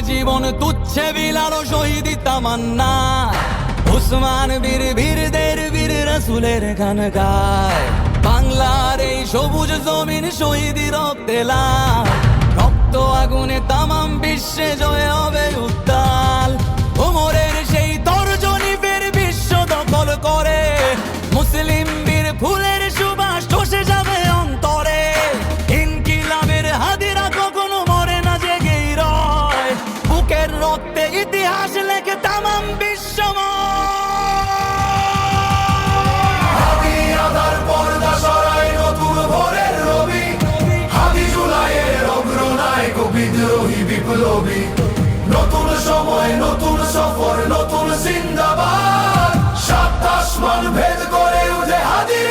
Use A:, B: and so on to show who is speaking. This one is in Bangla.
A: জীবন তুচ্ছে বিলালো শহীদি তামান্না। উসমান বীর বীরদের বীর রাসূলের গান গায়। বাংলার এই সবুজ জমিন শহীদি রক্তে লাল। রক্ত আগুনে তামাম বিশ্বে জয় হবে উত্তাল। ওমরের সেই তর্জনী ফের বিশ্ব দখল করে। মুসলিম বীর ফুলের সুবাস চষে যাবে অন্তরে। ইনকিলাবের হাদিরা কখনো মরে না, জেগেই রয়। বুকের রক্তে ইতিহাস লেখে তামাম বিশ্বময়।
B: হাদি আধার পর্দা সরায় নতুন ভোরের রবি। হাদি জুলাইয়ের অগ্রনায়ক বিদ্রোহী বিপ্লবী। নতুন সময় নতুন সফর নতুন জিন্দাবাদ। সাত আসমান ভেদ করে উঠে হাদির